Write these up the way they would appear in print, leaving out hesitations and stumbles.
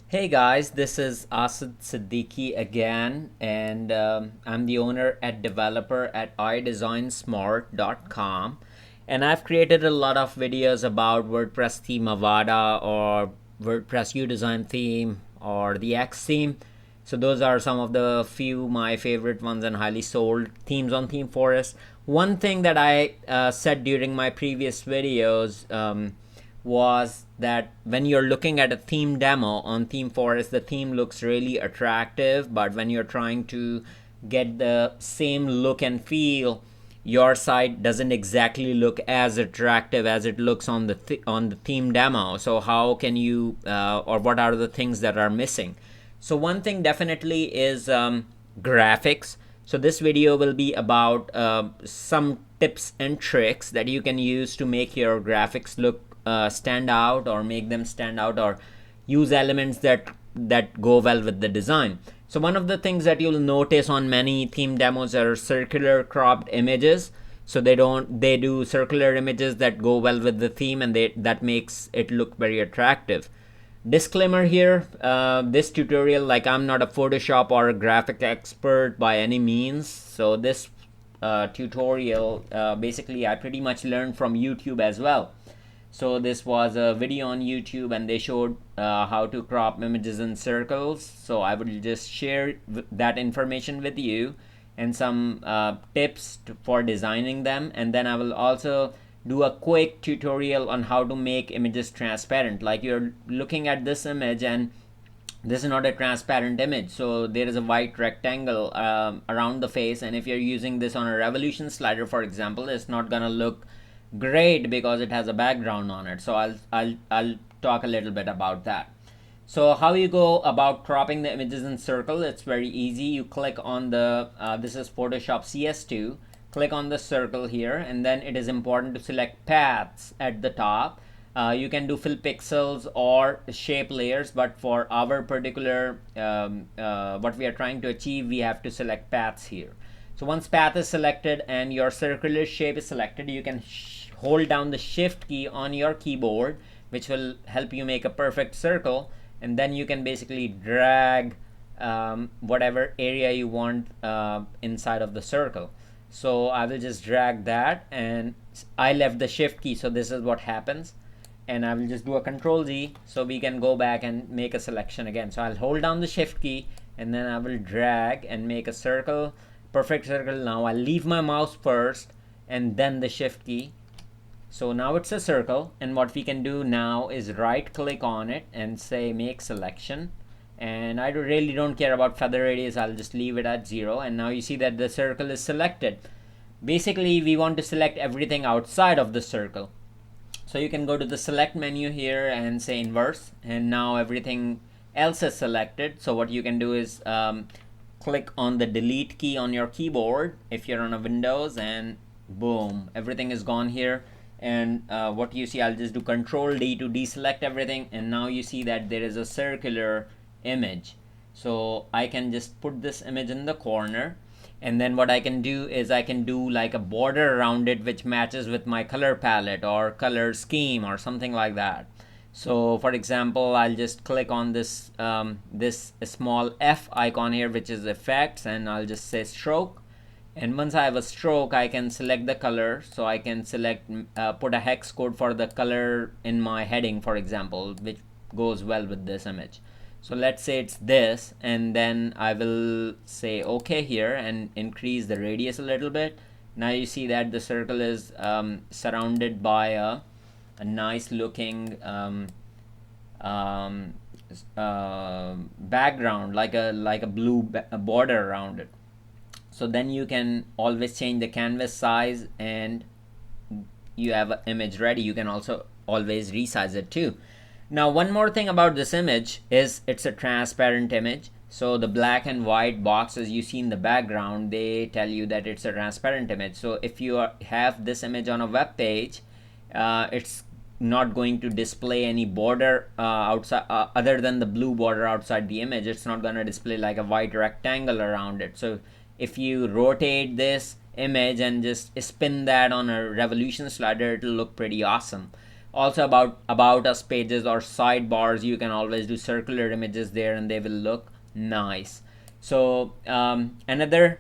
Hey guys, this is Asad Siddiqui again, and I'm the owner and developer at iDesignSmart.com. And I've created a lot of videos about WordPress theme Avada or WordPress UDesign theme or the X theme. So those are some of the few my favorite ones and highly sold themes on ThemeForest. One thing that I said during my previous videos was that when you're looking at a theme demo on ThemeForest, the theme looks really attractive, but when you're trying to get the same look and feel, your site doesn't exactly look as attractive as it looks on the theme demo. So how can you or what are the things that are missing? So one thing definitely is graphics. So this video will be about some tips and tricks that you can use to make your graphics look stand out, or make them stand out, or use elements that go well with the design. So one of the things that you'll notice on many theme demos are circular cropped images. So they do circular images that go well with the theme, and that makes it look very attractive. Disclaimer here, this tutorial, like, I'm not a Photoshop or a graphic expert by any means. So this tutorial, basically I pretty much learned from YouTube as well. So this was a video on YouTube, and they showed how to crop images in circles. So I will just share that information with you, and some tips for designing them. And then I will also do a quick tutorial on how to make images transparent. Like, you're looking at this image and this is not a transparent image, so there is a white rectangle around the face, and if you're using this on a revolution slider, for example, it's not gonna look great because it has a background on it. So I'll talk a little bit about that. So how you go about cropping the images in circle, it's very easy. You click on the this is Photoshop CS2. Click on the circle here, and then it is important to select paths at the top. You can do fill pixels or shape layers, but for our particular what we are trying to achieve, we have to select paths here. So once path is selected and your circular shape is selected, you can hold down the shift key on your keyboard, which will help you make a perfect circle, and then you can basically drag whatever area you want inside of the circle. So I will just drag that, and I left the shift key, so this is what happens. And I will just do a Control Z so we can go back and make a selection again. So I'll hold down the shift key, and then I will drag and make a circle, perfect circle. Now I'll leave my mouse first and then the shift key. So now it's a circle, and what we can do now is right click on it and say make selection. And I really don't care about feather radius, I'll just leave it at 0. And now you see that the circle is selected. Basically we want to select everything outside of the circle. So you can go to the select menu here and say inverse, and now everything else is selected. So what you can do is click on the delete key on your keyboard if you're on a Windows, and boom, everything is gone here. And what you see, I'll just do Control D to deselect everything, and now you see that there is a circular image. So I can just put this image in the corner, and then what I can do is I can do like a border around it which matches with my color palette or color scheme or something like that. So for example, I'll just click on this this small F icon here, which is effects, and I'll just say stroke. And once I have a stroke, I can select the color. So I can select put a hex code for the color in my heading, for example, which goes well with this image. So let's say it's this, and then I will say OK here and increase the radius a little bit. Now you see that the circle is surrounded by a nice looking background, like a blue border around it. So then you can always change the canvas size, and you have an image ready. You can also always resize it too. Now one more thing about this image is it's a transparent image. So the black and white boxes you see in the background, they tell you that it's a transparent image. So if you have this image on a web page, it's not going to display any border outside other than the blue border outside the image. It's not going to display like a white rectangle around it. So if you rotate this image and just spin that on a revolution slider, it'll look pretty awesome. Also about us pages or sidebars, you can always do circular images there and they will look nice. So another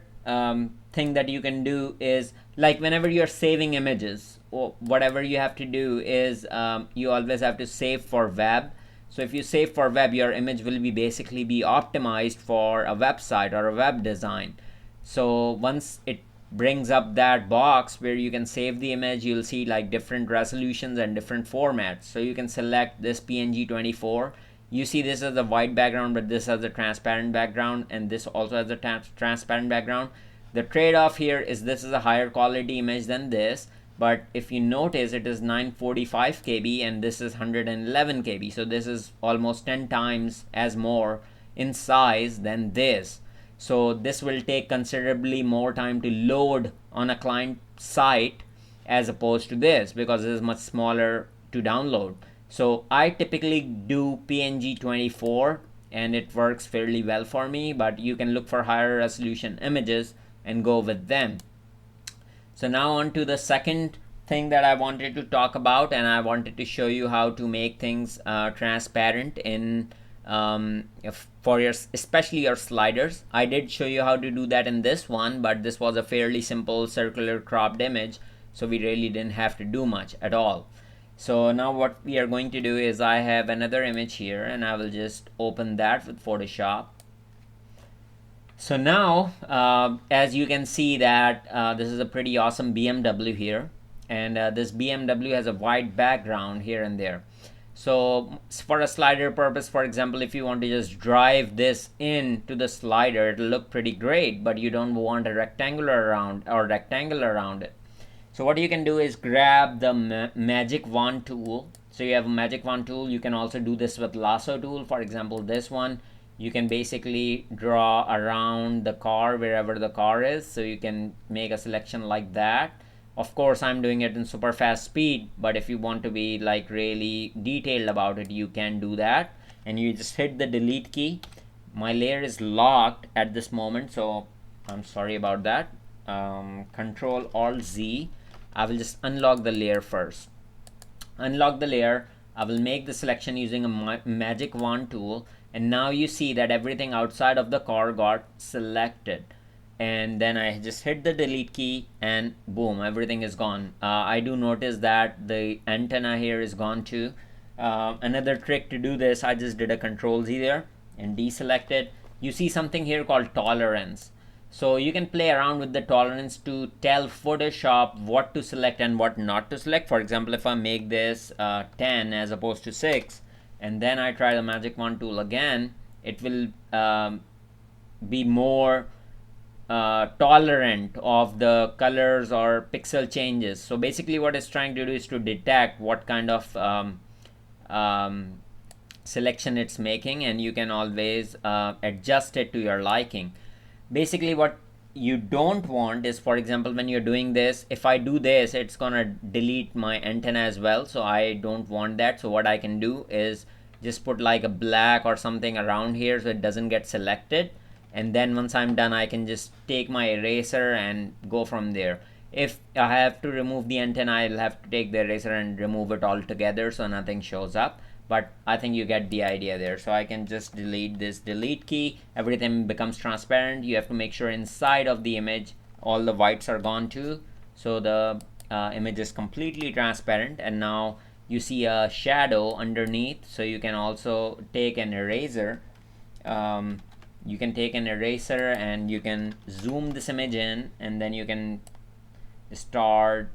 thing that you can do is, like, whenever you're saving images, or whatever you have to do is you always have to save for web. So if you save for web, your image will be basically be optimized for a website or a web design. So once it brings up that box where you can save the image, you'll see like different resolutions and different formats. So you can select this PNG 24. You see this as a white background, but this has a transparent background, and this also has a transparent background. The trade-off here is this is a higher quality image than this, but if you notice, it is 945 KB and this is 111 KB. So this is almost 10 times as more in size than this. So this will take considerably more time to load on a client site as opposed to this, because it is much smaller to download. So I typically do PNG 24 and it works fairly well for me, but you can look for higher resolution images and go with them. So now on to the second thing that I wanted to talk about, and I wanted to show you how to make things transparent in for your, especially your sliders. I did show you how to do that in this one, but this was a fairly simple circular cropped image, so we really didn't have to do much at all. So now what we are going to do is, I have another image here and I will just open that with Photoshop. So now as you can see that this is a pretty awesome BMW here, and this BMW has a white background here and there. So for a slider purpose, for example, if you want to just drive this into the slider, it'll look pretty great, but you don't want a rectangular around it. So what you can do is grab the magic wand tool. So you have a magic wand tool. You can also do this with lasso tool. For example, this one, you can basically draw around the car wherever the car is. So you can make a selection like that. Of course, I'm doing it in super fast speed, but if you want to be like really detailed about it, you can do that. And you just hit the delete key. My layer is locked at this moment, so I'm sorry about that. Control Alt Z. I will just unlock the layer first. Unlock the layer. I will make the selection using a magic wand tool, and now you see that everything outside of the car got selected. And then I just hit the delete key and boom, everything is gone. I do notice that the antenna here is gone too. Another trick to do this, I just did a Control Z there and deselected. You see something here called tolerance. So you can play around with the tolerance to tell Photoshop what to select and what not to select. For example, if I make this 10 as opposed to 6, and then I try the magic wand tool again, it will be more tolerant of the colors or pixel changes. So basically what it's trying to do is to detect what kind of selection it's making, and you can always adjust it to your liking. Basically what you don't want is, for example, when you're doing this, if I do this, it's gonna delete my antenna as well, so I don't want that. So what I can do is just put like a black or something around here so it doesn't get selected, and then once I'm done, I can just take my eraser and go from there. If I have to remove the antenna, I'll have to take the eraser and remove it all together so nothing shows up, but I think you get the idea there. So I can just delete this delete key, everything becomes transparent. You have to make sure inside of the image all the whites are gone too, so the image is completely transparent. And now you see a shadow underneath, so you can also take an eraser. You can take an eraser and you can zoom this image in, and then you can start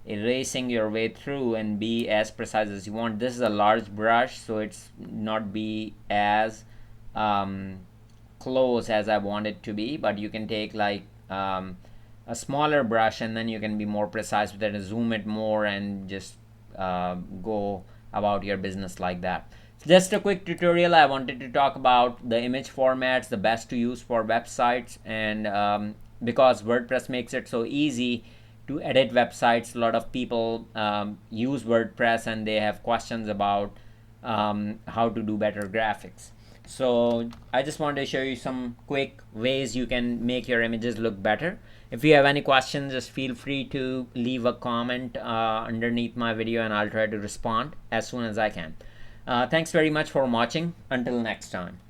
erasing your way through and be as precise as you want. This is a large brush, so it's not be as close as I want it to be, but you can take like a smaller brush and then you can be more precise with it and zoom it more and just go about your business like that. Just a quick tutorial. I wanted to talk about the image formats, the best to use for websites, and because WordPress makes it so easy to edit websites, a lot of people use WordPress and they have questions about how to do better graphics. So I just wanted to show you some quick ways you can make your images look better. If you have any questions, just feel free to leave a comment underneath my video, and I'll try to respond as soon as I can. Thanks very much for watching. Until next time.